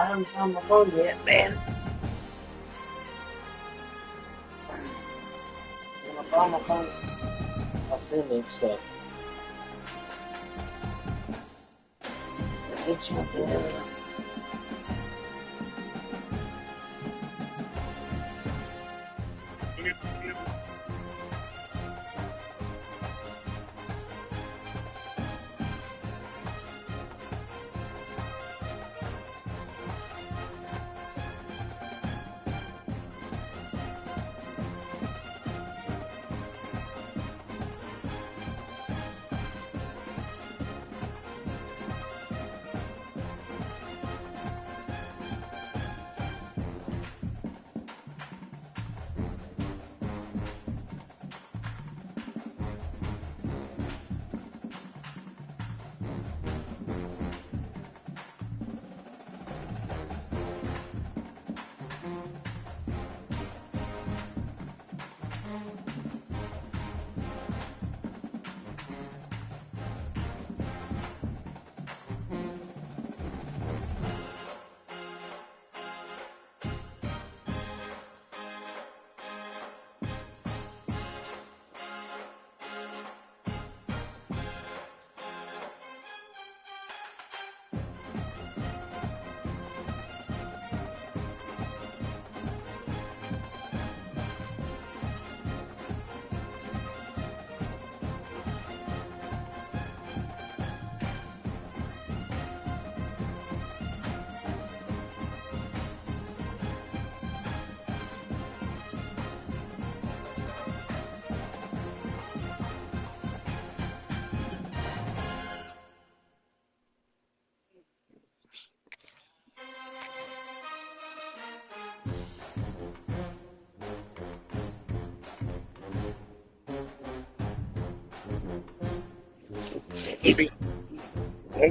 haven't found my phone yet, man. When I find my phone, I'll send him stuff. It's right there.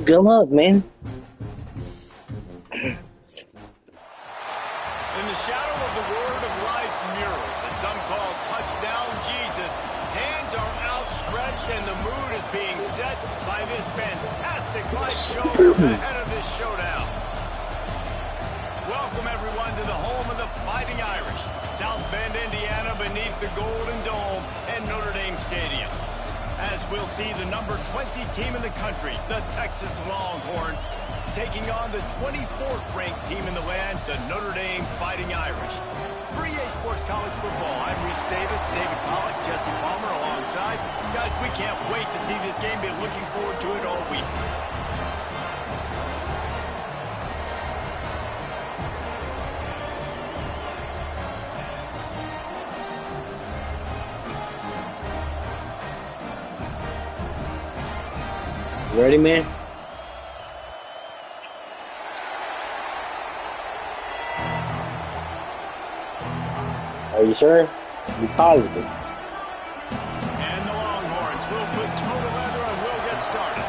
Good luck, man. In the shadow of the Word of Life mural that some call Touchdown Jesus, hands are outstretched and the mood is being set by this fantastic light show ahead of this showdown. Welcome everyone to the home of the Fighting Irish, South Bend, Indiana, beneath the Golden Dome and Notre Dame Stadium. As we'll see the number 20 team in the country, the Texas Longhorns, taking on the 24th ranked team in the land, the Notre Dame Fighting Irish. For EA Sports College Football, I'm Reese Davis, David Pollack, Jesse Palmer alongside. Guys, we can't wait to see this game. Been looking forward to it all week. Ready, man? Are you sure? Be positive. And the Longhorns will put toe to leather and we'll get started.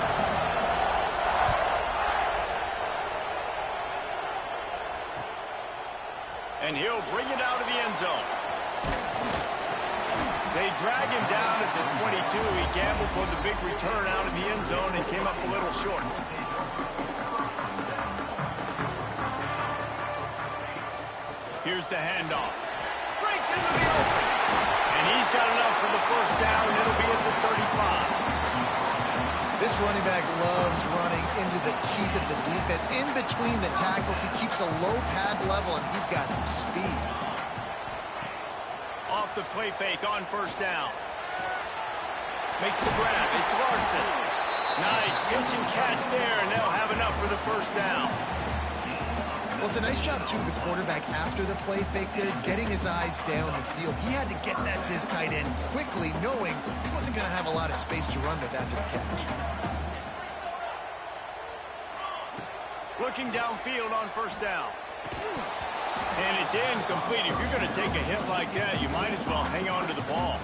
And he'll bring it out of the end zone. They drag him down at the 22. He gambled for the big return out of the end zone and came up a little short. Here's the handoff. Breaks into the open. And he's got enough for the first down, and it'll be at the 35. This running back loves running into the teeth of the defense. In between the tackles, he keeps a low pad level, and he's got some speed. Off the play fake on first down. Makes the grab. It's Larson. Nice pitch and catch there, and they'll have enough for the first down. Well, it's a nice job, too, of the quarterback after the play fake there, getting his eyes down the field. He had to get that to his tight end quickly, knowing he wasn't going to have a lot of space to run with after the catch. Looking downfield on first down. And it's incomplete. If you're going to take a hit like that, you might as well hang on to the ball.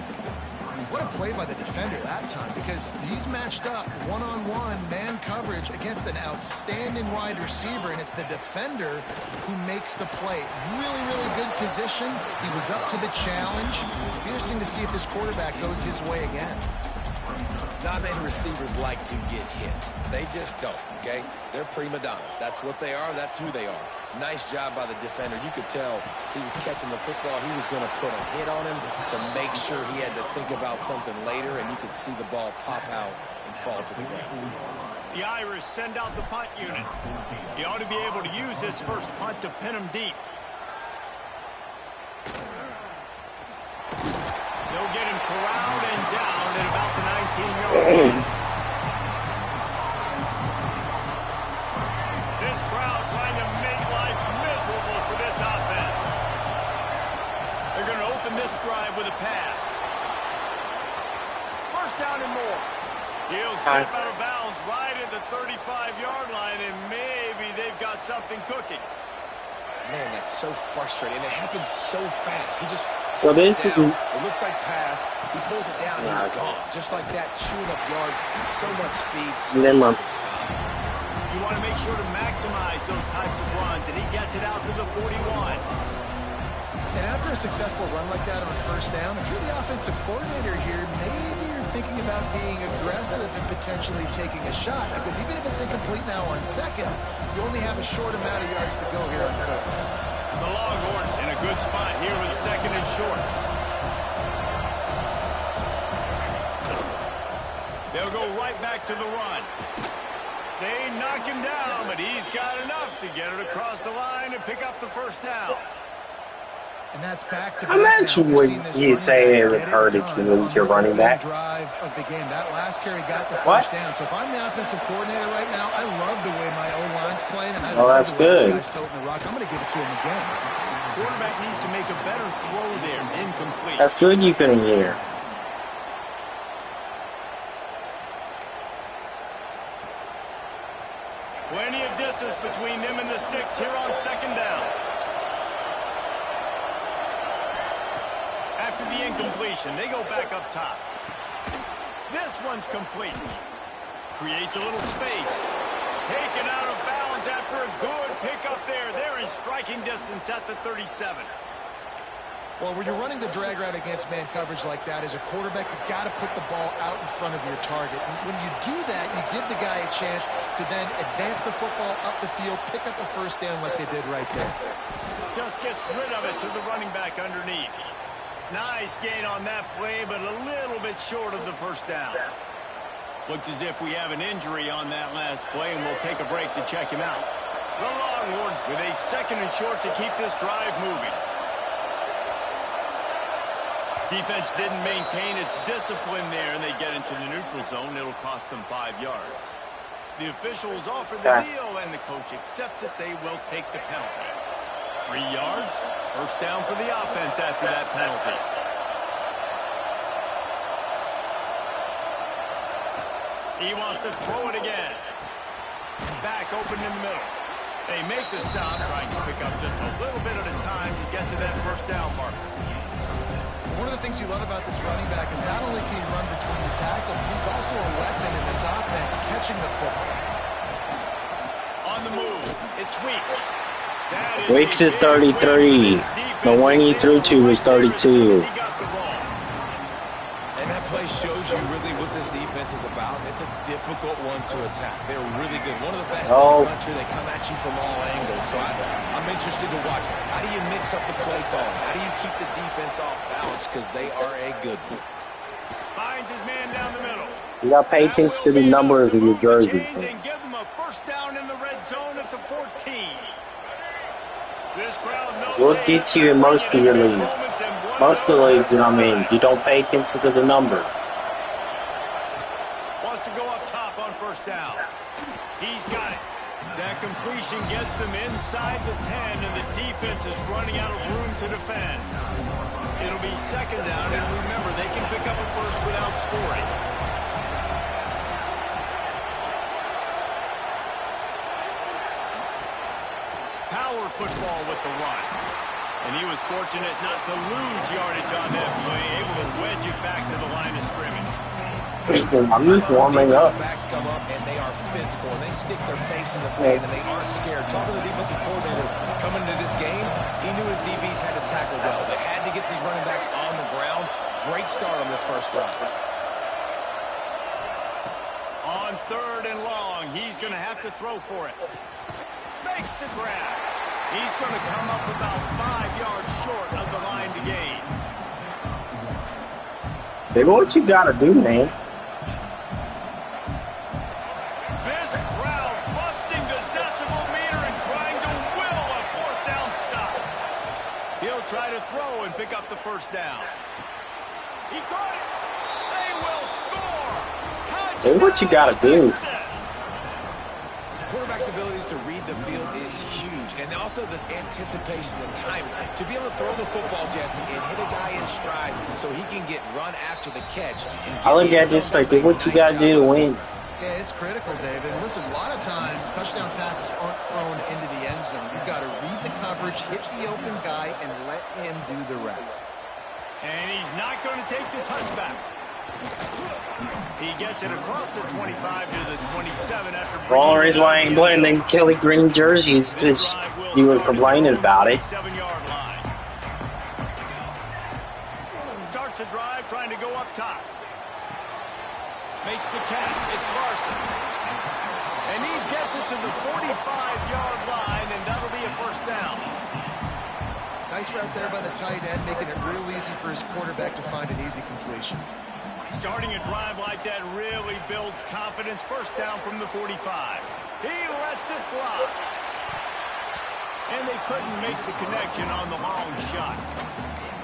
What a play by the defender that time, because he's matched up one-on-one man coverage against an outstanding wide receiver, and it's the defender who makes the play. Really, really good position. He was up to the challenge. Interesting to see if this quarterback goes his way again. Not many receivers like to get hit. They just don't, okay? They're prima donnas. That's what they are. That's who they are. Nice job by the defender. You could tell he was catching the football. He was going to put a hit on him to make sure he had to think about something later, and you could see the ball pop out and fall to the ground. The Irish send out the punt unit. He ought to be able to use this first punt to pin him deep. They'll get him corralled and down at about the 19-yard line. This crowd trying to make life miserable for this offense. They're going to open this drive with a pass. First down and more. He'll step out of bounds right at the 35-yard line, and maybe they've got something cooking. Man, that's so frustrating. And it happens so fast. He just... So this is... It looks like pass. He pulls it down and he's gone. Just like that, chewing up yards. So much speed. So hard to stop. You want to make sure to maximize those types of runs, and he gets it out to the 41. And after a successful run like that on first down, if you're the offensive coordinator here, maybe you're thinking about being aggressive and potentially taking a shot. Because even if it's incomplete now on second, you only have a short amount of yards to go here on fourth. The Longhorns in a good spot here with second and short. They'll go right back to the run. They knock him down, but he's got enough to get it across the line and pick up the first down. And that's back to back. Imagine what you say it would hurt if you lose your running back. Drive of the game. That last carry got the first down. So if I'm the offensive coordinator right now, I love the way my O-line's playing, and I love the way this guy's toting the rock. I'm going to give it to him again. Quarterback needs to make a better throw there. Incomplete. That's good you couldn't hear. Plenty of distance between them and the sticks here on second down. After the incompletion, they go back up top. This one's complete. Creates a little space. Taken out of bounds after a good pickup there. They're in striking distance at the 37. Well, when you're running the drag route against man coverage like that, as a quarterback, you've got to put the ball out in front of your target. And when you do that, you give the guy a chance to then advance the football up the field, pick up a first down like they did right there. Just gets rid of it to the running back underneath. Nice gain on that play, but a little bit short of the first down. Looks as if we have an injury on that last play, and we'll take a break to check him out. The Longhorns with a second and short to keep this drive moving. Defense didn't maintain its discipline there, and they get into the neutral zone. It'll cost them 5 yards. The officials offer the deal, and the coach accepts it. They will take the penalty. 3 yards, first down for the offense after that penalty. He wants to throw it again. Back open in the middle. They make the stop, trying to pick up just a little bit at a time to get to that first down marker. One of the things you love about this running back is not only can he run between the tackles, but he's also a weapon in this offense, catching the football. On the move, it's Weeks. Weeks is 33. The one he threw to was 32. And that play shows you really what this defense is about. It's a difficult one to attack. They're really good. One of the best in the country. They come at you from all angles. So I'm interested to watch. How do you mix up the play call? How do you keep the defense off balance? Because they are a good one. Finds his man down the middle. You got to pay attention to the numbers of your jerseys. And give them a first down in the red zone at the 14. This crowd knows what gets you in most of your leagues. Most of the leagues that I'm in, you don't pay attention to the number. Wants to go up top on first down. He's got it. That completion gets them inside the 10, and the defense is running out of room to defend. It'll be second down, and remember, they can pick up a first without scoring. Power football with the run. And he was fortunate not to lose yardage on that play, able to wedge it back to the line of scrimmage. I'm just warming up. Backs come up and they are physical and they stick their face in the sand and they aren't scared. Talk to the defensive coordinator coming into this game. He knew his DBs had to tackle well. They had to get these running backs on the ground. Great start on this first drive. 3rd and long. He's going to have to throw for it. Makes the grab. He's going to come up about 5 yards short of the line to gain. Baby, what you got to do, man? This crowd busting the decibel meter and trying to will a 4th down stop. He'll try to throw and pick up the 1st down. He caught it. They will score. Touchdown, Baby, what you got to do? Quarterback's abilities to read the field is huge, and also the anticipation, the timing. To be able to throw the football, Jesse, and hit a guy in stride so he can get run after the catch. I look at this like, what you got to do to win? Yeah, it's critical, David. Listen, a lot of times, touchdown passes aren't thrown into the end zone. You've got to read the coverage, hit the open guy, and let him do the rest. And he's not going to take the touchback. He gets it across the 25 to the 27 after. The only reason why I ain't wearing them Kelly green jerseys is because you were complaining about it. 7-yard line. Starts a drive trying to go up top. Makes the catch. It's Larson. And he gets it to the 45-yard line, and that'll be a 1st down. Nice route there by the tight end, making it real easy for his quarterback to find an easy completion. Starting a drive like that really builds confidence. 1st down from the 45. He lets it fly. And they couldn't make the connection on the long shot.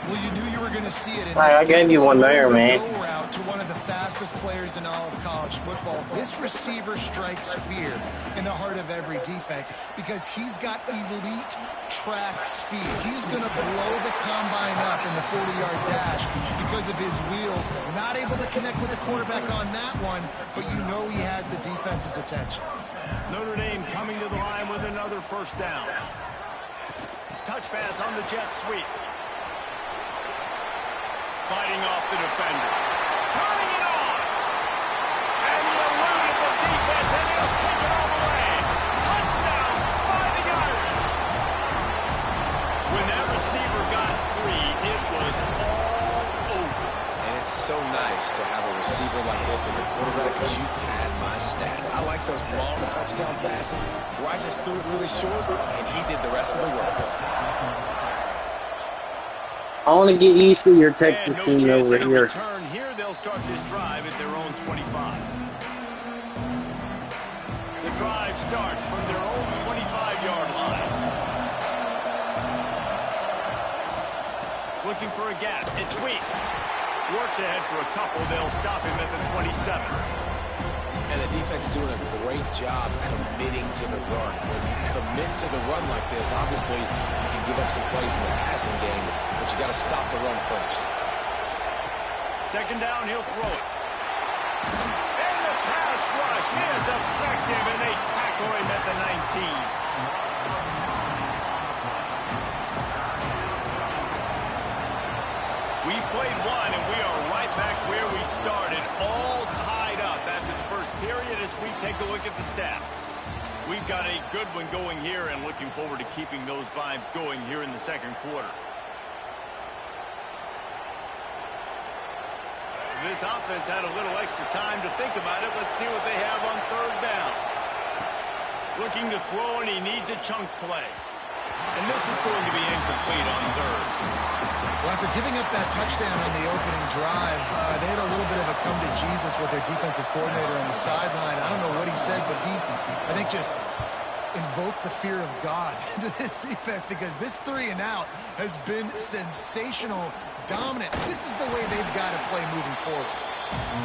Well, you knew you were going to see it. I gave you one there, man. Route to one of the fastest players in all of college football. This receiver strikes fear in the heart of every defense because he's got elite track speed. He's going to blow the combine up in the 40-yard dash because of his wheels. Not able to connect with the quarterback on that one, but you know he has the defense's attention. Notre Dame coming to the line with another 1st down. Touch pass on the jet sweep. Fighting off the defender. Turning it on. And he eluded the defense, and he'll take it all the way. Touchdown, Fighting Irish. When that receiver got free, it was all over. And it's so nice to have a receiver like this as a quarterback because you had my stats. I like those long touchdown passes where I just threw it really short, and he did the rest of the work. I want to get used to your Texas team over here. Here they'll start this drive at their own 25. The drive starts from their own 25-yard line. Looking for a gap. It's Weeks. Works ahead for a couple. They'll stop him at the 27. And the defense doing a great job committing to the run. When you commit to the run like this, obviously you can give up some plays in the passing game, but you got to stop the run first. 2nd down, he'll throw it. And the pass rush is effective, and they tackle him at the 19. We've played one, and we are right back where we started, all tied up after the 1st period as we take a look at the stats. We've got a good one going here and looking forward to keeping those vibes going here in the 2nd quarter. This offense had a little extra time to think about it. Let's see what they have on 3rd down. Looking to throw, and he needs a chunk play. And this is going to be incomplete on 3rd. Well, after giving up that touchdown on the opening drive, they had a little bit of a come to Jesus with their defensive coordinator on the sideline. I don't know what he said, but he, I think, just invoked the fear of God into this defense because this 3-and-out has been sensational, dominant. This is the way they've got to play moving forward.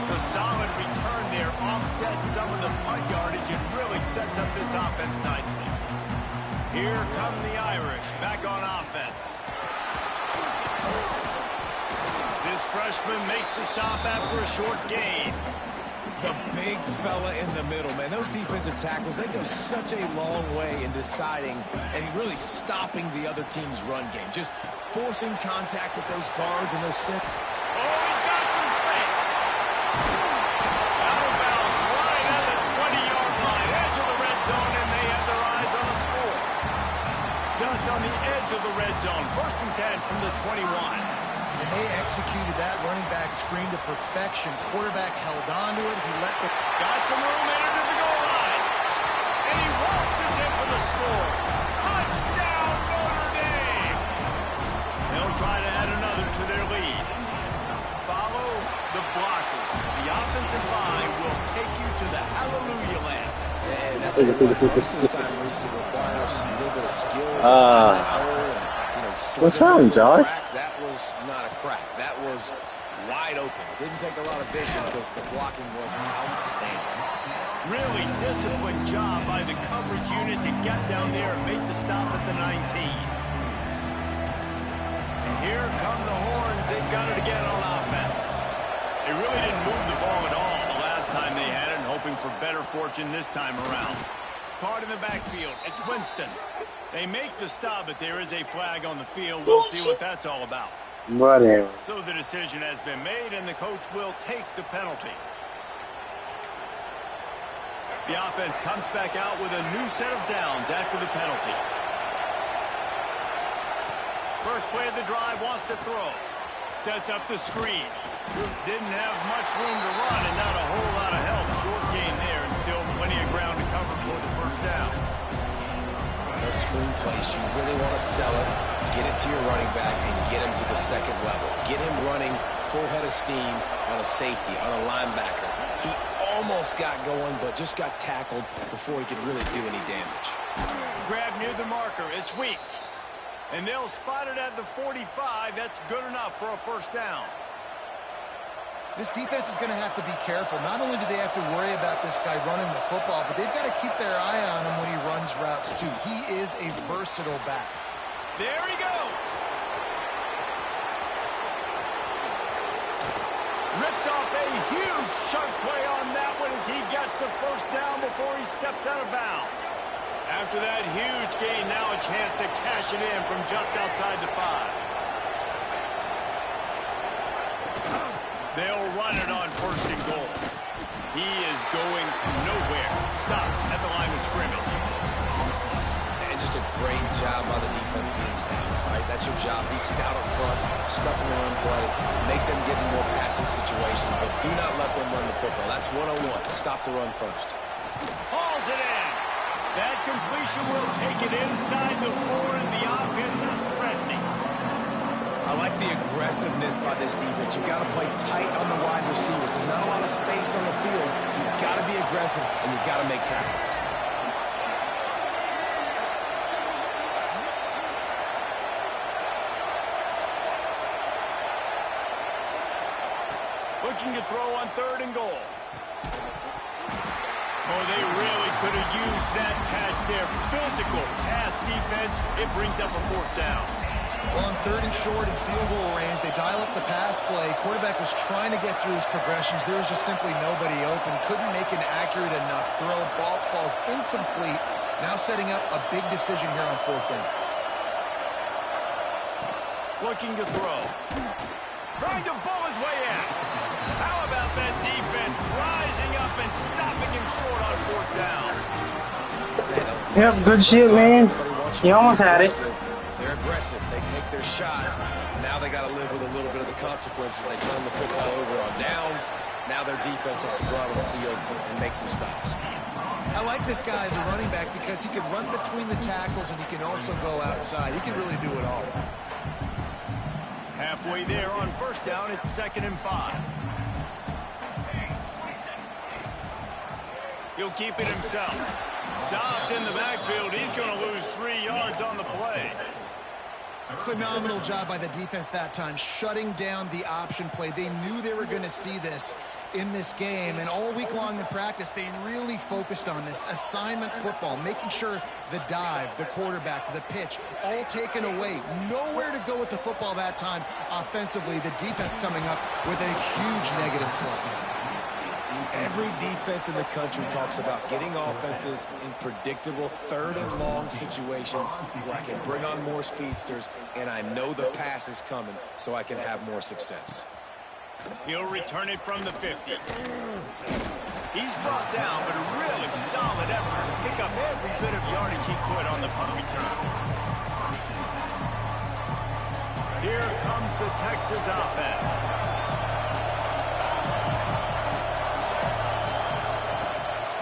The solid return there offsets some of the punt yardage and really sets up this offense nicely. Here come the Irish back on offense. This freshman makes the stop after a short gain. The big fella in the middle, man. Those defensive tackles, they go such a long way in deciding and really stopping the other team's run game. Just forcing contact with those guards and those sets. Oh, he's got some space. Out of bounds, right at the 20-yard line, edge of the red zone, and they have their eyes on the score. Just on the edge of the red zone, 1st and 10 from the 21. And They executed that running back screen to perfection. Quarterback held on to it. He let the... Got some room into the goal line. And he waltzes in for the score. Touchdown, Notre Dame. They'll try to add another to their lead. Follow the blockers. The offensive line will take you to the hallelujah land. And that's it. Most of the time, Reese, it requires a little bit of skill to find that hole and, what's wrong, Josh? That was not a crack. That was wide open. Didn't take a lot of vision because the blocking was outstanding. Really disciplined job by the coverage unit to get down there and make the stop at the 19. And here come the horns. They've got it again on offense. They really didn't move the ball at all the last time they had it, hoping for better fortune this time around. Caught in the backfield. It's Winston. They make the stop, but there is a flag on the field. We'll see what that's all about. Whatever. So the decision has been made, and the coach will take the penalty. The offense comes back out with a new set of downs after the penalty. First play of the drive, wants to throw. Sets up the screen. Didn't have much room to run and not a whole lot of help. Short gain there and still plenty of ground to cover for the first down. Those screen plays, you really want to sell it, get it to your running back, and get him to the second level. Get him running full head of steam on a safety, on a linebacker. He almost got going, but just got tackled before he could really do any damage. Grab near the marker. It's Weeks. And they'll spot it at the 45. That's good enough for a first down. This defense is going to have to be careful. Not only do they have to worry about this guy running the football, but they've got to keep their eye on him when he runs routes, too. He is a versatile back. There he goes. Ripped off a huge chunk play on that one as he gets the first down before he steps out of bounds. After that huge gain, now a chance to cash it in from just outside the 5. They'll run it on first and goal. He is going nowhere. Stop at the line of scrimmage. And just a great job by the defense being stout. Right? That's your job. Be stout up front, stuff in the run play, make them get in more passing situations, but do not let them run the football. That's 101. Stop the run first. Hauls it in. That completion will take it inside the 4, and the offense is threatening. I like the aggressiveness by this defense. You've got to play tight on the wide receivers. There's not a lot of space on the field. You've got to be aggressive, and you've got to make tackles. Looking to throw on 3rd and goal. Oh, they really could have used that catch there. Physical pass defense. It brings up a 4th down. Well, on 3rd and short and field goal range, they dial up the pass play. Quarterback was trying to get through his progressions. There was just simply nobody open. Couldn't make an accurate enough throw. Ball falls incomplete. Now setting up a big decision here on 4th down. Looking to throw. Trying to bull his way in. How about that defense rising up and stopping him short on 4th down? Yep, good shit, man. You almost had it. They're aggressive. They take their shot. Now they got to live with a little bit of the consequences. They turn the football over on downs. Now their defense has to go out on the field and make some stops. I like this guy as a running back because he can run between the tackles and he can also go outside. He can really do it all. Halfway there on 1st down, it's 2nd and 5. He'll keep it himself. Stopped in the backfield. He's going to lose 3 yards on the play. Phenomenal job by the defense that time, shutting down the option play. They knew they were going to see this in this game, and all week long in practice, they really focused on this assignment football, making sure the dive, the quarterback, the pitch, all taken away. Nowhere to go with the football that time offensively. The defense coming up with a huge negative play. Every defense in the country talks about getting offenses in predictable 3rd and long situations where I can bring on more speedsters and I know the pass is coming so I can have more success. He'll return it from the 50. He's brought down, but a really solid effort to pick up every bit of yardage he could on the punt return. Here comes the Texas offense.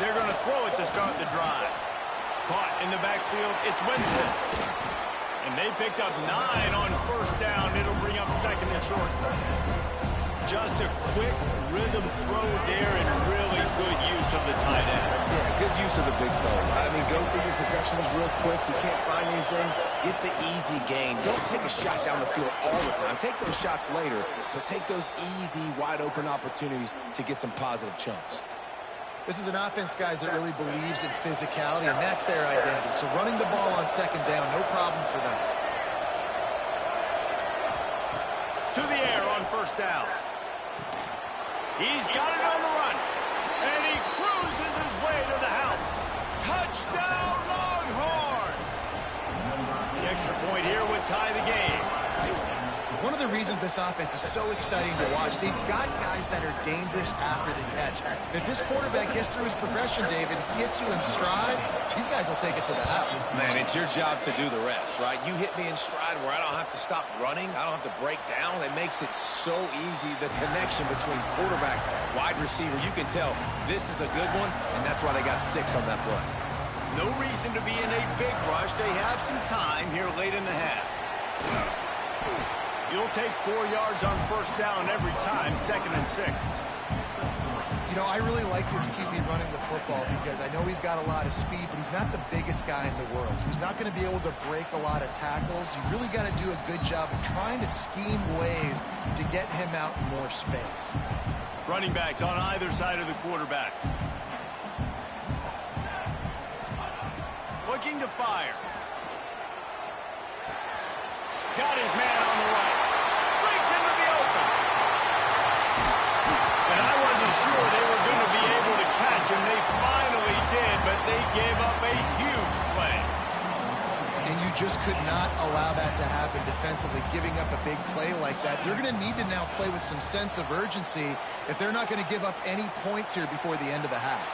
They're going to throw it to start the drive. Caught in the backfield, it's Winston. And they picked up 9 on first down. It'll bring up second and short. Just a quick rhythm throw there and really good use of the tight end. Yeah, good use of the big fella. I mean, go through your progressions real quick. You can't find anything. Get the easy gain. Don't take a shot down the field all the time. Take those shots later, but take those easy, wide-open opportunities to get some positive chunks. This is an offense, guys, that really believes in physicality, and that's their identity. So running the ball on second down, no problem for them. To the air on first down. He's got it on the run. And he cruises his way to the house. Touchdown, Longhorns! The extra point here would tie the game. One of the reasons this offense is so exciting to watch, they've got guys that are dangerous after the catch. And if this quarterback gets through his progression, David, hits you in stride, these guys will take it to the house. Man, it's your job to do the rest, right? You hit me in stride where I don't have to stop running. I don't have to break down. It makes it so easy, the connection between quarterback, wide receiver. You can tell this is a good one, and that's why they got 6 on that play. No reason to be in a big rush. They have some time here late in the half. You'll take 4 yards on first down every time, 2nd and 6. You know, I really like this QB running the football because I know he's got a lot of speed, but he's not the biggest guy in the world. So he's not going to be able to break a lot of tackles. You really got to do a good job of trying to scheme ways to get him out in more space. Running backs on either side of the quarterback. Looking to fire. Got his man on the right. Breaks into the open. And I wasn't sure they were going to be able to catch him. They finally did, but they gave up a huge play. And you just could not allow that to happen defensively, giving up a big play like that. They're going to need to now play with some sense of urgency if they're not going to give up any points here before the end of the half.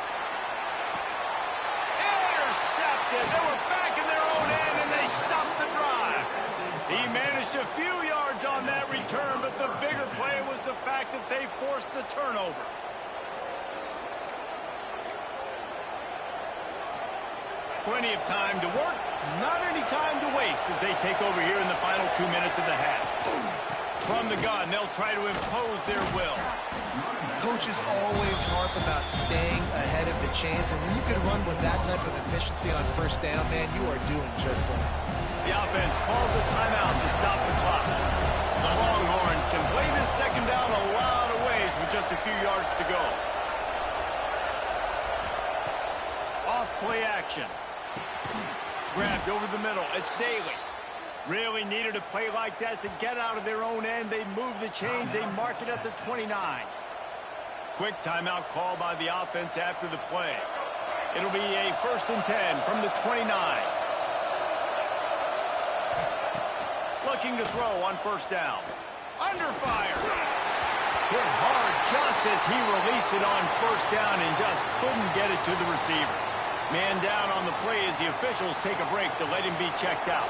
Intercepted. They were back in their own end, and they stopped the drive. He managed a few yards on that return, but the bigger play was the fact that they forced the turnover. Plenty of time to work, not any time to waste as they take over here in the final 2 minutes of the half. From the gun, they'll try to impose their will. Coaches always harp about staying ahead of the chains, and when you can run with that type of efficiency on first down, man, you are doing just that. The offense calls a timeout to stop the clock. The Longhorns can play this second down a lot of ways with just a few yards to go. Off play action. Grabbed over the middle. It's Daly. Really needed a play like that to get out of their own end. They move the chains. They mark it at the 29. Quick timeout call by the offense after the play. It'll be a 1st and 10 from the 29. Looking to throw on first down. Under fire. Hit hard just as he released it on first down and just couldn't get it to the receiver. Man down on the play as the officials take a break to let him be checked out.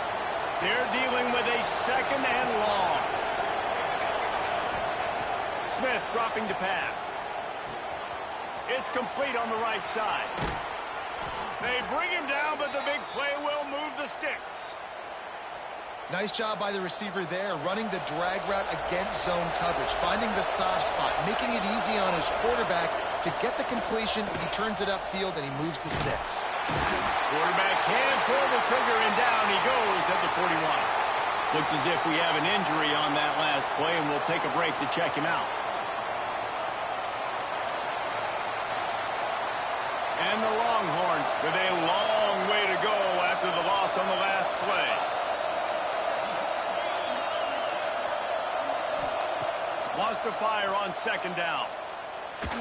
They're dealing with a 2nd and long. Smith dropping to pass. It's complete on the right side. They bring him down, but the big play will move the sticks. Nice job by the receiver there, running the drag route against zone coverage, finding the soft spot, making it easy on his quarterback to get the completion. He turns it upfield, and he moves the sticks. Quarterback can pull the trigger, and down he goes at the 41. Looks as if we have an injury on that last play, and we'll take a break to check him out. And the Longhorns with a long way to go after the loss on the last play. Wants to fire on second down.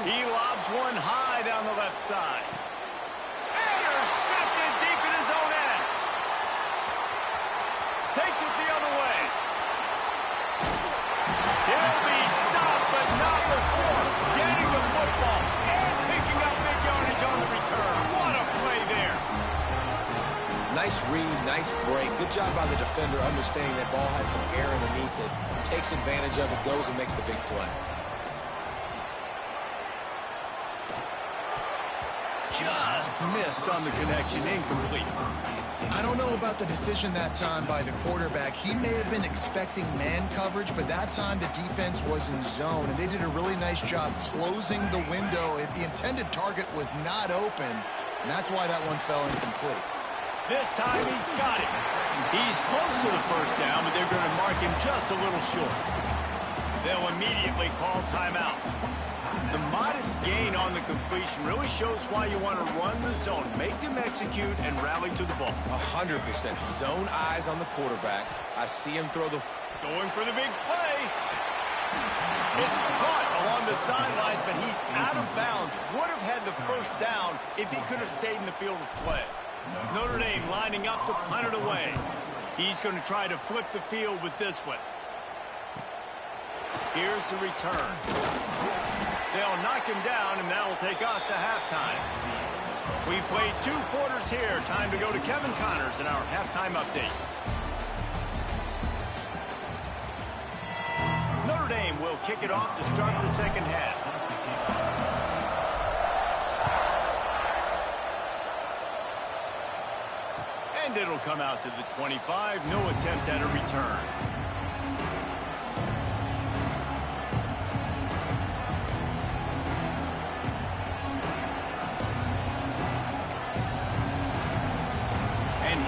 He lobs one high down the left side. Intercepted deep in his own end. Takes it the other way. He'll be stopped, but not before getting the football and picking up big yardage on the return. What a play there. Nice Nice read, nice break. Good job by the defender understanding that ball had some air underneath it. Takes advantage of it, goes and makes the big play. Just missed on the connection, incomplete. I don't know about the decision that time by the quarterback. He may have been expecting man coverage, but that time the defense was in zone, and they did a really nice job closing the window. The intended target was not open, and that's why that one fell incomplete. This time he's got it. He's close to the first down, but they're going to mark him just a little short. They'll immediately call timeout. The modest gain on the completion really shows why you want to run the zone. Make them execute and rally to the ball. 100%. Zone eyes on the quarterback. I see him throw the... Going for the big play. It's caught along the sidelines, but he's out of bounds. Would have had the first down if he could have stayed in the field of play. Notre Dame lining up to punt it away. He's going to try to flip the field with this one. Here's the return. They'll knock him down, and that will take us to halftime. We've played 2 quarters here. Time to go to Kevin Connors in our halftime update. Notre Dame will kick it off to start the second half. And it'll come out to the 25. No attempt at a return.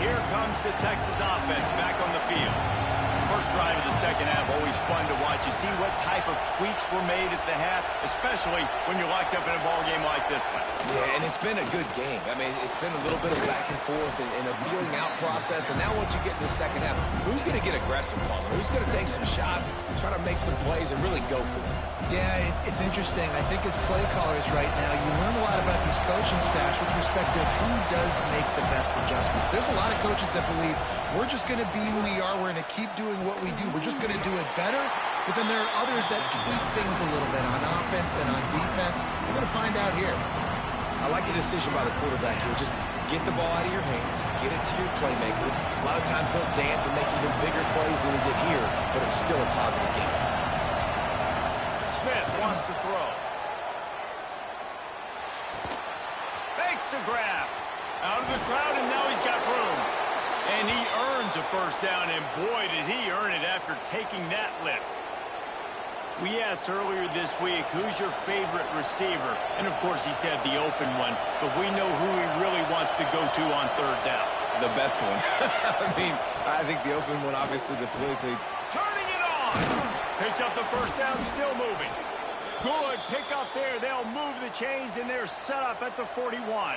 Here comes the Texas offense back on the field. First drive of the second half, always fun to watch. You see what type of tweaks were made at the half, especially when you're locked up in a ball game like this one. Yeah, and it's been a good game. I mean, it's been a little bit of back and forth and a feeling out process. And now once you get in the second half, who's going to get aggressive, Palmer? Who's going to take some shots, try to make some plays, and really go for it? Yeah, it's interesting. I think as play callers right now, you learn a lot about these coaching staffs with respect to who does make the best adjustments. There's a lot of coaches that believe we're just going to be who we are. We're going to keep doing what we do. We're just going to do it better. But then there are others that tweak things a little bit on offense and on defense. We're going to find out here. I like the decision by the quarterback here. Just get the ball out of your hands, get it to your playmaker. A lot of times they'll dance and make even bigger plays than he did here, but it's still a positive game. Smith wants to throw. Fakes the grab. Out of the crowd, and now he's got room. And he earns a first down, and boy, did he earn it after taking that lift. We asked earlier this week, who's your favorite receiver? And, of course, he said the open one, but we know who he really wants to go to on third down. The best one. I mean, I think the open one, obviously, the politically... Turning it on! Picks up the first down, still moving. Good pick up there. They'll move the chains, and they're set up at the 41.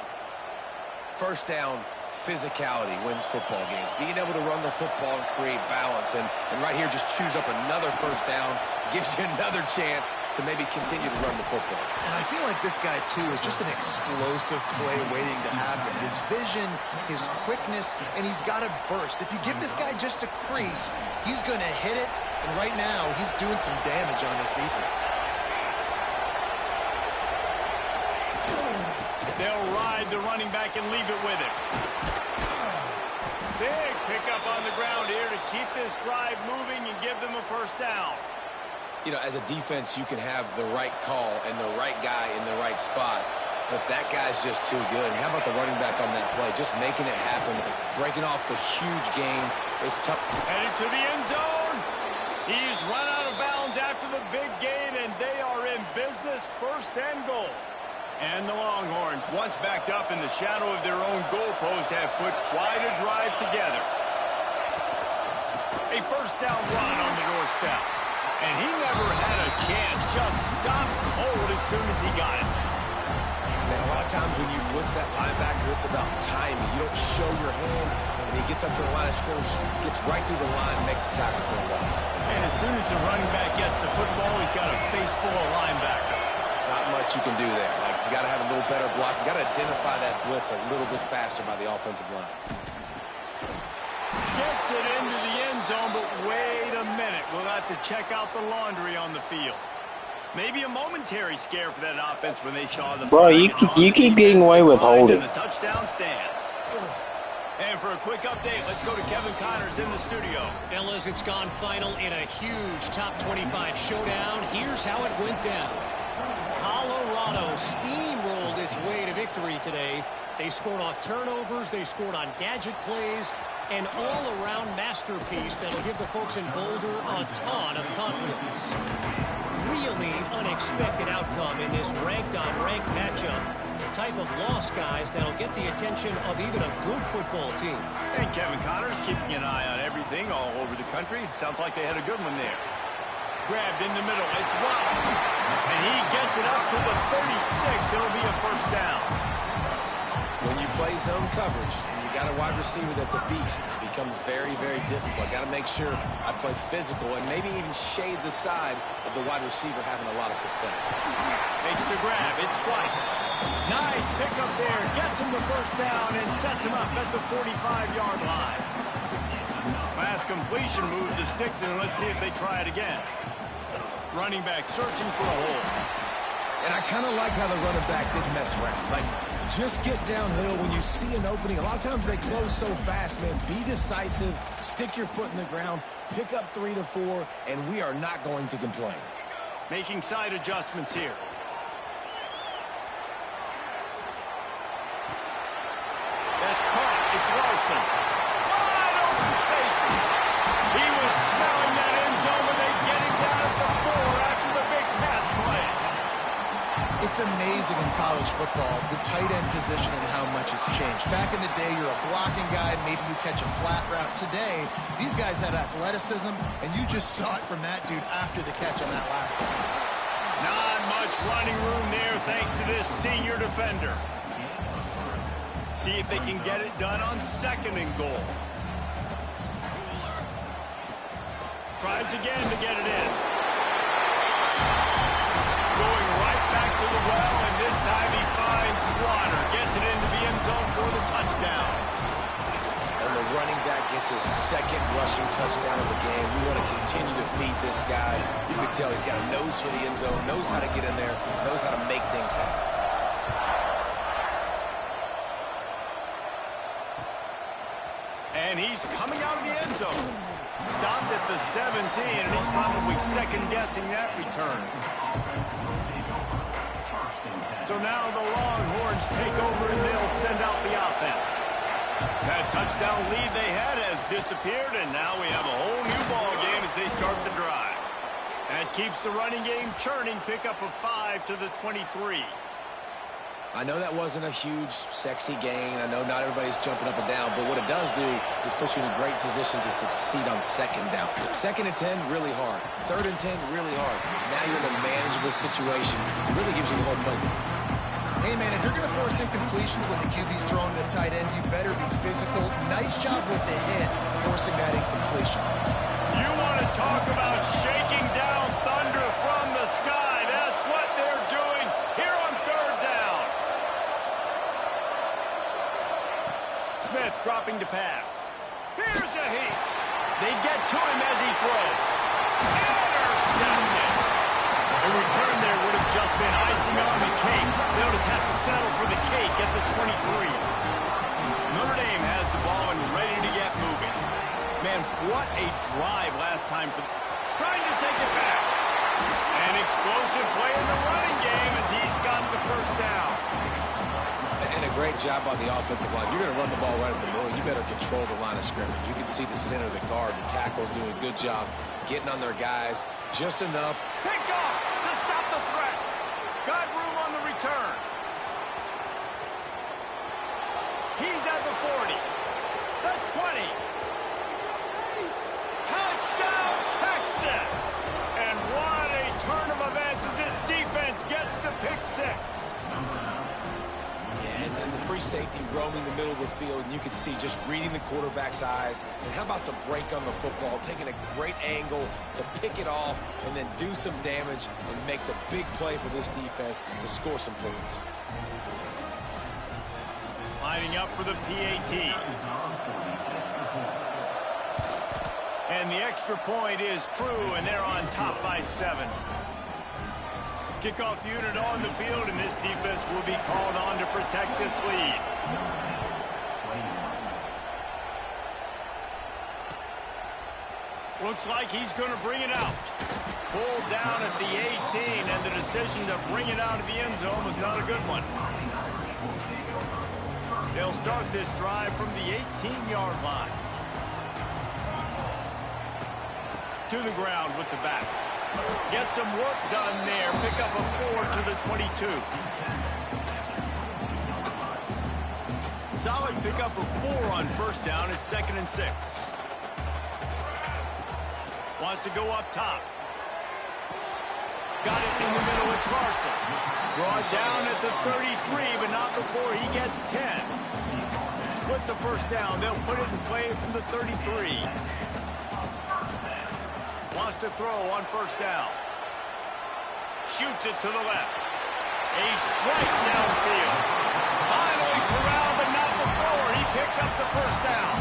First down, physicality wins football games. Being able to run the football and create balance. And right here, just choose up another first down. Gives you another chance to maybe continue to run the football. And I feel like this guy, too, is just an explosive play waiting to happen. His vision, his quickness, and he's got a burst. If you give this guy just a crease, he's going to hit it. And right now, he's doing some damage on this defense. They'll ride the running back and leave it with him. Big pickup on the ground here to keep this drive moving and give them a first down. You know, as a defense, you can have the right call and the right guy in the right spot, but that guy's just too good. And how about the running back on that play? Just making it happen, breaking off the huge gain. It's tough. Headed to the end zone. He's run out of bounds after the big gain, and they are in business, first and goal. And the Longhorns, once backed up in the shadow of their own goalpost, have put quite a drive together. A first down run on the doorstep. And he never had a chance, just stopped cold as soon as he got it. Man, a lot of times when you blitz that linebacker, it's about timing. You don't show your hand, and he gets up to the line of scrimmage, gets right through the line, and makes the tackle for a loss. And as soon as the running back gets the football, he's got a face full of linebacker. Not much you can do there. Like, you got to have a little better block. You got to identify that blitz a little bit faster by the offensive line. Gets it into the end zone, but wait a minute. We'll have to check out the laundry on the field. Maybe a momentary scare for that offense when they saw the... Bro, you keep getting away with holding. The touchdown stands. And for a quick update, let's go to Kevin Connors in the studio. Fellas, it's gone final in a huge top 25 showdown. Here's how it went down. Colorado steamrolled its way to victory today. They scored off turnovers, they scored on gadget plays, an all-around masterpiece that'll give the folks in Boulder a ton of confidence. Really unexpected outcome in this ranked-on-ranked matchup. The type of loss, guys, that'll get the attention of even a good football team. And Kevin Connors keeping an eye on everything all over the country. Sounds like they had a good one there. Grabbed in the middle. It's Watt. And he gets it up to the 36. It'll be a first down. When you play zone coverage and you got a wide receiver that's a beast, it becomes very, very difficult. I got to make sure I play physical and maybe even shade the side of the wide receiver having a lot of success. Makes the grab. It's White. Nice pickup there. Gets him the first down and sets him up at the 45-yard line. Last completion move the sticks in. Let's see if they try it again. Running back searching for a hole. And I kind of like how the running back didn't mess around. Like, just get downhill when you see an opening. A lot of times they close so fast, man. Be decisive. Stick your foot in the ground. Pick up 3 to 4, and we are not going to complain. Making side adjustments here. That's caught. It's Larson. Wide open spaces. He was smelling that end zone when they get him down at the 4 after the big pass play. It's amazing in college football, the tight end position and how much has changed. Back in the day, you're a blocking guy, maybe you catch a flat route. Today, these guys have athleticism, and you just saw it from that dude after the catch on that last one. Not much running room there thanks to this senior defender. See if they can get it done on 2nd and goal. Tries again to get it in. Going right back to the well, and this time he finds water. Gets it into the end zone for the touchdown. And the running back gets his 2nd rushing touchdown of the game. We want to continue to feed this guy. You can tell he's got a nose for the end zone, knows how to get in there, knows how to make things happen. And he's coming out of the end zone. Stopped at the 17, and he's probably second-guessing that return. So now the Longhorns take over, and they'll send out the offense. That touchdown lead they had has disappeared, and now we have a whole new ball game as they start the drive. That keeps the running game churning. Pickup of 5 to the 23. I know that wasn't a huge, sexy gain. I know not everybody's jumping up and down, but what it does do is put you in a great position to succeed on 2nd down. 2nd and 10, really hard. 3rd and 10, really hard. Now you're in a manageable situation. It really gives you the whole playbook. Hey, man, if you're going to force incompletions when the QB's throwing to the tight end, you better be physical. Nice job with the hit, forcing that incompletion. You want to talk about shaking down thunder from the sky. That's what they're doing here on 3rd down. Smith dropping to pass. Here's a heat. They get to him as he throws. Intercepted. The return there would have just been icing on the cake. They'll just have to settle for the cake at the 23. Notre Dame has the ball and ready to get moving. Man, what a drive last time for trying to take it back. An explosive play in the running game as he's got the first down. And a great job on the offensive line. You're going to run the ball right at the middle. You better control the line of scrimmage. You can see the center of the guard. The tackle's doing a good job getting on their guys just enough. Picked off to stop the threat. Got room on the return. He's at the 40. The 20. Touchdown, Texas! And what a turn of events as this defense gets to pick 6. And the free safety roaming the middle of the field, and you can see just reading the quarterback's eyes. And how about the break on the football, taking a great angle to pick it off and then do some damage and make the big play for this defense to score some points. Lining up for the PAT. And the extra point is true, and they're on top by 7. Kickoff unit on the field, and this defense will be called on to protect this lead. Looks like he's going to bring it out. Pulled down at the 18, and the decision to bring it out of the end zone was not a good one. They'll start this drive from the 18-yard line. To the ground with the back. Get some work done there. Pick up a 4 to the 22. Solid pick up of 4 on first down. It's 2nd and 6. Wants to go up top. Got it in the middle. It's Carson. Brought down at the 33, but not before he gets 10. With the first down, they'll put it in play from the 33. Wants to throw on first down. Shoots it to the left. A strike downfield. Finally corralled, but not before. He picks up the first down.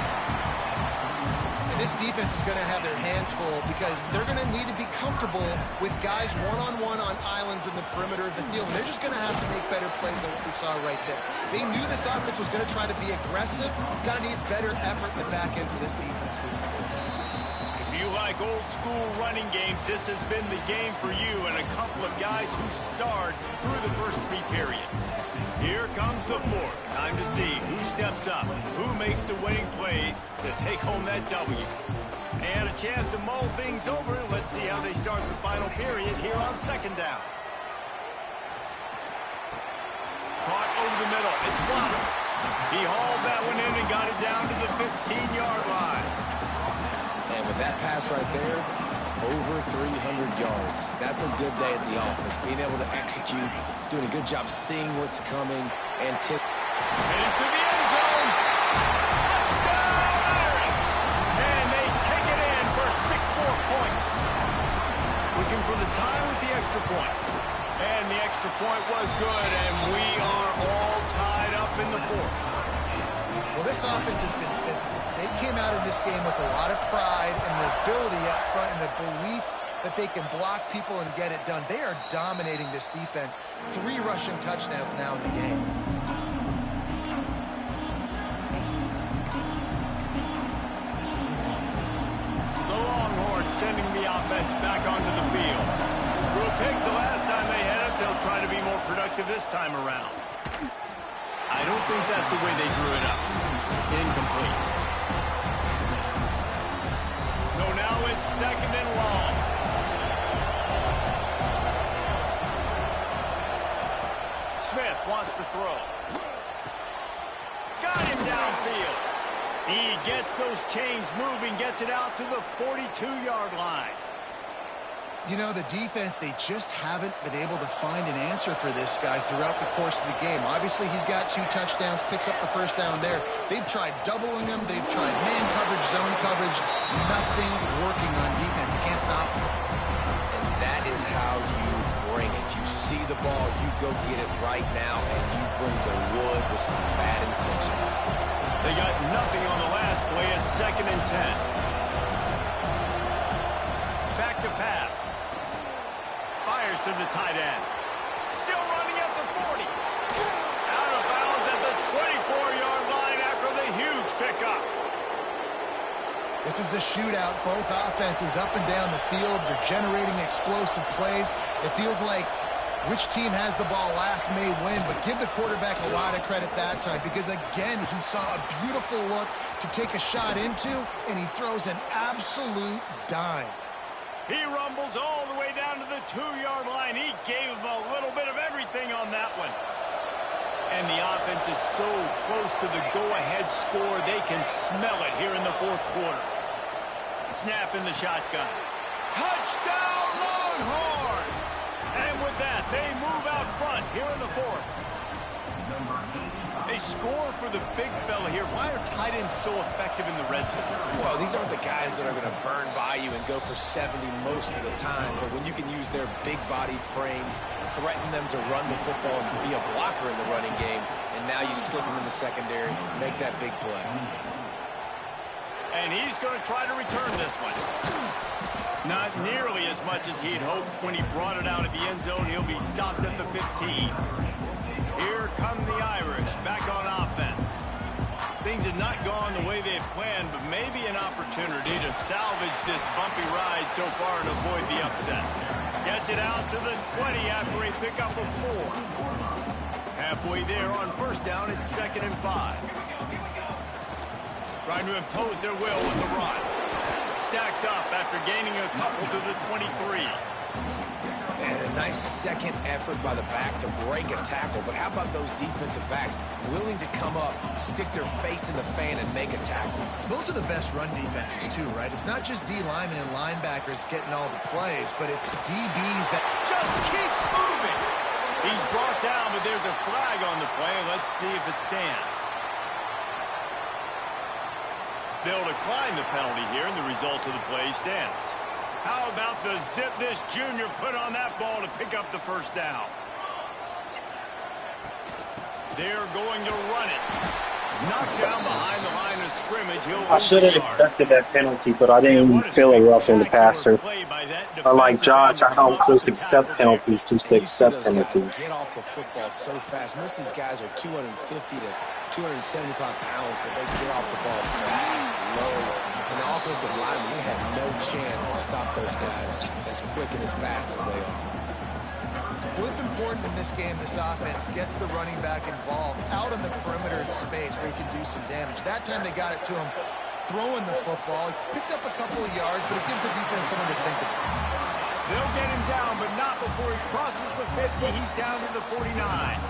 And this defense is going to have their hands full because they're going to need to be comfortable with guys one-on-one on islands in the perimeter of the field. And they're just going to have to make better plays than what we saw right there. They knew this offense was going to try to be aggressive. Got to need better effort in the back end for this defense moving forward. If you like old-school running games, this has been the game for you and a couple of guys who starred through the first 3 periods. Here comes the 4th. Time to see who steps up, who makes the winning plays to take home that W. And a chance to mull things over. Let's see how they start the final period here on 2nd down. Caught over the middle. It's blocked. He hauled that one in and got it down to the 15-yard line. And with that pass right there, over 300 yards. That's a good day at the office. Being able to execute, doing a good job seeing what's coming, and tip. Headed to the end zone. Touchdown, Irish! And they take it in for 6 more points. Looking for the tie with the extra point. And the extra point was good, and we are all tied up in the 4th. Well, this offense has been physical. They came out in this game with a lot of pride and the ability up front and the belief that they can block people and get it done. They are dominating this defense. 3 rushing touchdowns now in the game. The Longhorns sending the offense back onto the field. Threw a pick the last time they had it. They'll try to be more productive this time around. I don't think that's the way they drew it up. Incomplete. So now it's 2nd and long. Smith wants to throw. Got him downfield. He gets those chains moving, gets it out to the 42-yard line. You know, the defense, they just haven't been able to find an answer for this guy throughout the course of the game. Obviously, he's got 2 touchdowns, picks up the first down there. They've tried doubling him. They've tried man coverage, zone coverage. Nothing working on defense. They can't stop him. And that is how you bring it. You see the ball, you go get it right now, and you bring the wood with some bad intentions. They got nothing on the last play. It's 2nd and 10. Back to pass. Fires to the tight end. Still running at the 40. Out of bounds at the 24-yard line after the huge pickup. This is a shootout. Both offenses up and down the field. They're generating explosive plays. It feels like which team has the ball last may win, but give the quarterback a lot of credit that time because, again, he saw a beautiful look to take a shot into, and he throws an absolute dime. He rumbles all the way down to the 2-yard line. He gave him a little bit of everything on that one. And the offense is so close to the go-ahead score, they can smell it here in the 4th quarter. Snap in the shotgun. Touchdown, Longhorns! And with that, they move out front here in the 4th. They score for the big fella here. Why are tight ends so effective in the red zone? Well, these aren't the guys that are going to burn by you and go for 70 most of the time, but when you can use their big-bodied frames, threaten them to run the football and be a blocker in the running game, and now you slip them in the secondary, make that big play. And he's going to try to return this one. Not nearly as much as he'd hoped when he brought it out of the end zone. He'll be stopped at the 15. Here come the Irish back on offense. Things had not gone the way they had planned, but maybe an opportunity. opportunity to salvage this bumpy ride so far and avoid the upset. Gets it out to the 20 after a pickup of 4. Halfway there on first down, it's 2nd and 5. Trying to impose their will with the run. Stacked up after gaining a couple to the 23. And a nice second effort by the back to break a tackle. But how about those defensive backs willing to come up, stick their face in the fan, and make a tackle? Those are the best run defenses, too, right? It's not just D linemen and linebackers getting all the plays, but it's DBs that just keeps moving. He's brought down, but there's a flag on the play. Let's see if it stands. They'll decline the penalty here, and the result of the play stands. How about the zip this junior put on that ball to pick up the first down? They're going to run it. Knocked down behind the line of scrimmage. I should have accepted that penalty, but I didn't feel it roughing the passer. Unlike Josh, I don't just accept penalties just to accept penalties. Get off the football so fast. Most of these guys are 250 to 275 pounds, but they get off the ball fast, low. And the offensive linemen, they have no chance to stop those guys as quick and as fast as they are. Well, it's important in this game, this offense gets the running back involved out in the perimeter in space where he can do some damage. That time they got it to him throwing the football. He picked up a couple of yards, but it gives the defense something to think about. They'll get him down, but not before he crosses the 50. He's down to the 49.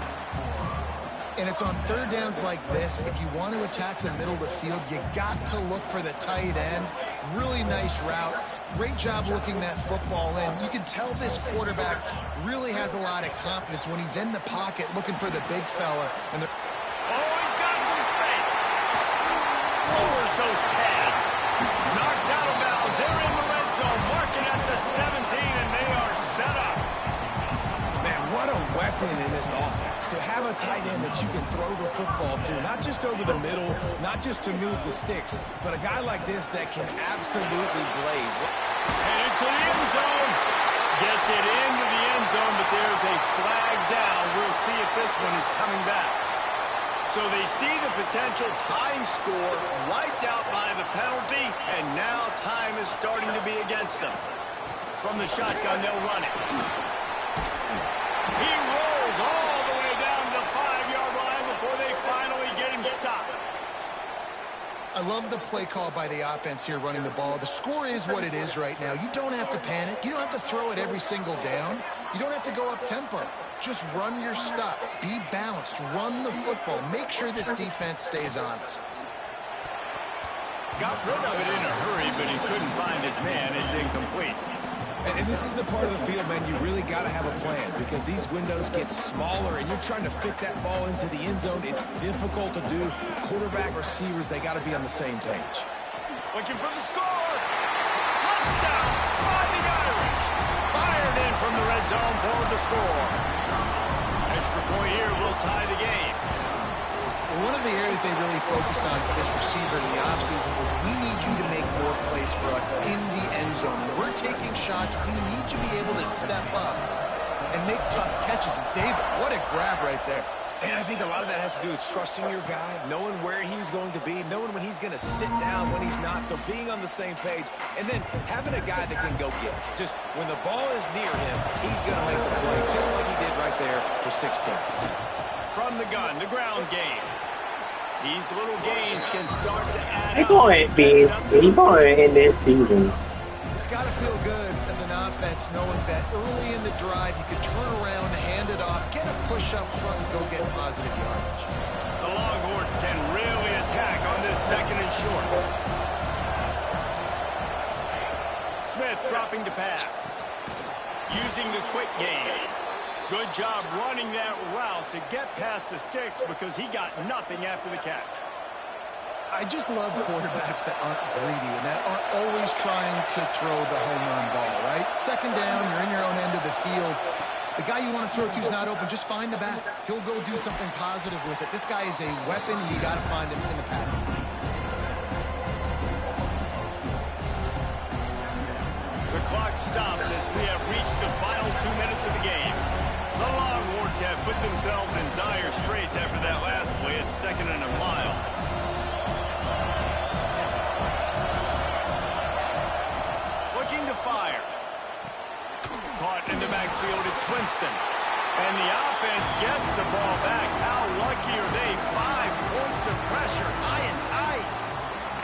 And it's on third downs like this. If you want to attack the middle of the field, you got to look for the tight end. Really nice route. Great job looking that football in. You can tell this quarterback really has a lot of confidence when he's in the pocket looking for the big fella. And he's got some space. Lowers those pads. Knocked out of bounds. They're in the red zone. Marking at the 17, and they are set up. Man, what a weapon in this offense. To have a tight end that you can throw the football to, not just over the middle, not just to move the sticks, but a guy like this that can absolutely blaze. Headed to the end zone. Gets it into the end zone, but there's a flag down. We'll see if this one is coming back. So they see the potential tying score wiped out by the penalty, and now time is starting to be against them. From the shotgun, they'll run it. He rolls all the way down to the 5-yard line before they finally get him stopped. I love the play call by the offense here running the ball. The score is what it is right now. You don't have to panic. You don't have to throw it every single down. You don't have to go up tempo. Just run your stuff. Be balanced. Run the football. Make sure this defense stays honest. Got rid of it in a hurry, but he couldn't find his man. It's incomplete. And this is the part of the field, man, you really got to have a plan because these windows get smaller and you're trying to fit that ball into the end zone. It's difficult to do. Quarterback, receivers, they got to be on the same page. Looking for the score. Touchdown, Fighting Irish. Fired in from the red zone for the score. Extra point here will tie the game. One of the areas they really focused on for this receiver in the offseason was we need you to make more plays for us in the end zone. When we're taking shots, we need you to be able to step up and make tough catches. And David, what a grab right there. And I think a lot of that has to do with trusting your guy, knowing where he's going to be, knowing when he's going to sit down, when he's not, so being on the same page, and then having a guy that can go get it. Just when the ball is near him, he's going to make the play, just like he did right there for 6 points. From the gun, the ground game. These little games can start to add They're going to end this season. It's got to feel good as an offense knowing that early in the drive you can turn around, hand it off, get a push up front, and go get positive yardage. The Longhorns can really attack on this 2nd and short. Smith dropping to pass. Using the quick game. Good job running that route to get past the sticks because he got nothing after the catch. I just love quarterbacks that aren't greedy and that aren't always trying to throw the home run ball, right? 2nd down, you're in your own end of the field. The guy you want to throw to is not open. Just find the back. He'll go do something positive with it. This guy is a weapon, and you got to find him in the passing game. The clock stops as we have reached the final 2 minutes of the game. The Longhorns have put themselves in dire straits after that last play at 2nd and a mile. punt in the backfield. It's Winston. And the offense gets the ball back. How lucky are they? 5 points of pressure, high and tight.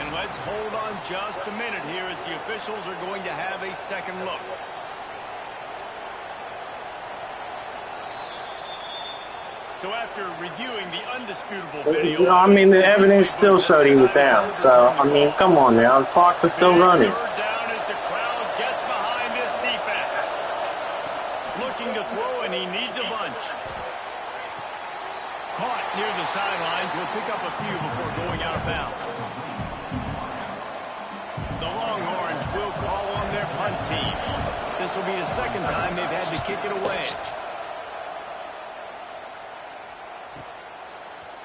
And let's hold on just a minute here as the officials are going to have a second look. So after reviewing the undisputable video... I mean, the evidence still showed he was down. So, I mean, come on now. The clock was still running. Down as the crowd gets behind this defense. Looking to throw, and he needs a bunch. Caught near the sidelines. Will pick up a few before going out of bounds. The Longhorns will call on their punt team. This will be the second time they've had to kick it away.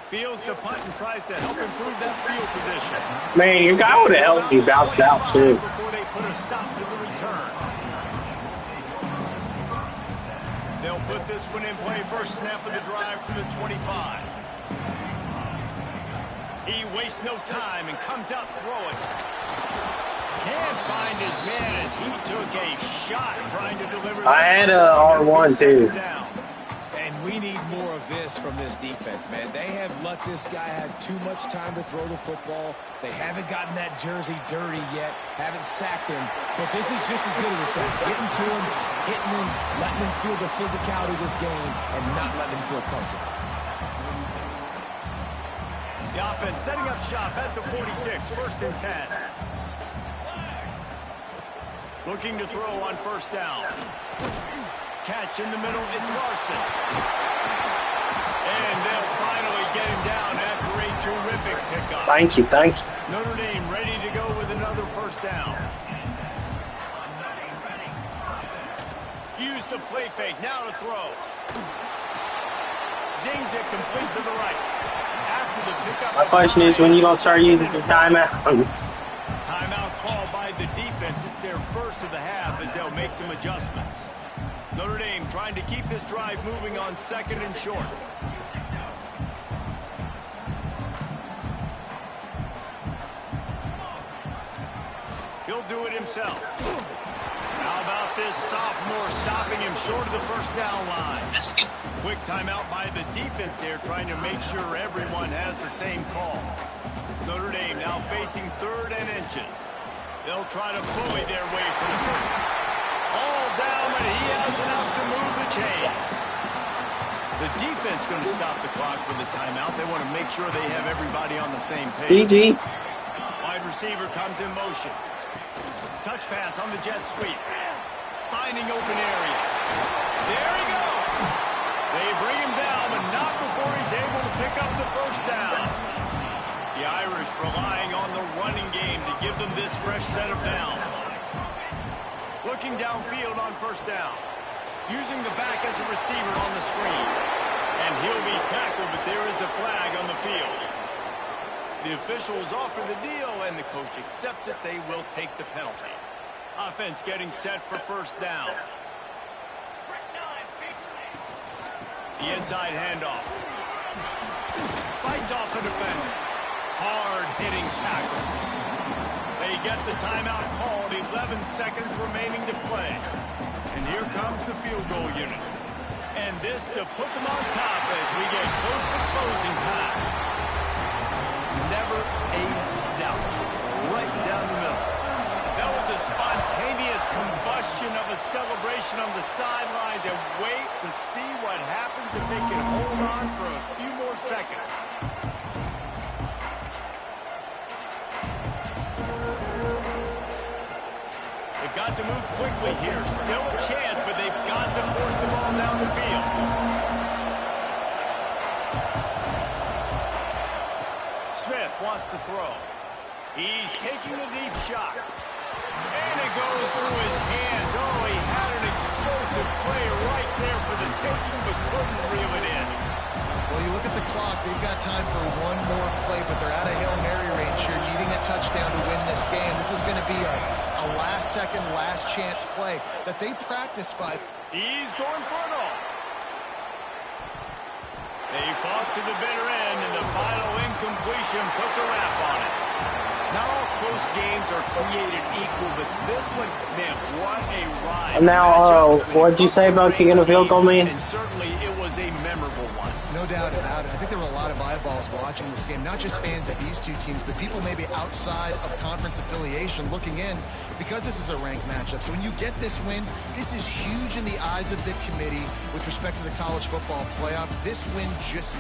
Fields to punt and tries to help improve that field position. Man, your guy would have helped me bounce out, too. Before they put a stop to the return. They'll put this one in play. First snap of the drive from the 25. He wastes no time and comes out throwing. Can't find his man as he took a shot trying to deliver. I had a R1, too. And we need more of this from this defense, man. They have let this guy have too much time to throw the football. They haven't gotten that jersey dirty yet, haven't sacked him. But this is just as good as a sack. Getting to him, hitting him, letting him feel the physicality of this game, and not letting him feel comfortable. The offense setting up shop at the 46, first and 10. Looking to throw on first down. Catch in the middle, it's Larson. And they'll finally get him down after a terrific pickup. Thank you, thank you. Notre Dame ready to go with another first down. Use the play fake, now to throw. Zings it complete to the right. After the pickup. My question is, when you don't start using your timeouts? Timeout called by the defense. It's their first of the half as they'll make some adjustments. Notre Dame trying to keep this drive moving on second and short. He'll do it himself. How about this sophomore stopping him short of the first down line? Quick timeout by the defense there, trying to make sure everyone has the same call. Notre Dame now facing 3rd and inches. They'll try to bully their way from the first. All down, but he has enough to move the chains. The defense going to stop the clock with the timeout. They want to make sure they have everybody on the same page. GG. Wide receiver comes in motion. Touch pass on the jet sweep. Finding open areas. There he goes. They bring him down, but not before he's able to pick up the first down. The Irish relying on the running game to give them this fresh set of downs. Looking downfield on first down. Using the back as a receiver on the screen. And he'll be tackled, but there is a flag on the field. The officials offer the deal, and the coach accepts it. They will take the penalty. Offense getting set for first down. The inside handoff. Fights off the defender. Hard-hitting tackle. They get the timeout called, 11 seconds remaining to play. And here comes the field goal unit. And this to put them on top as we get close to closing time. Never a doubt. Right down the middle. That was a spontaneous combustion of a celebration on the sidelines. And wait to see what happens if they can hold on for a few more seconds. They've got to move quickly here. Still a chance, but they've got to force the ball down the field. Smith wants to throw. He's taking a deep shot. And it goes through his hands. Oh, he had an explosive play right there for the taking, but couldn't reel it in. Well, you look at the clock. They've got time for one more play, but they're out of Hail Mary range here, needing a touchdown to win this game. This is going to be a last-second, last-chance play that they practice by. He's going for it all. They fought to the bitter end, and the final incompletion puts a wrap on it. Not all close games are created equal, but this one, man, what a ride. And now, what'd you say about kicking a field goal, man? And certainly it was a memorable one. No doubt about it. I think there were a lot of eyeballs watching this game, not just fans of these two teams, but people maybe outside of conference affiliation looking in because this is a ranked matchup. So when you get this win, this is huge in the eyes of the committee with respect to the college football playoff. This win just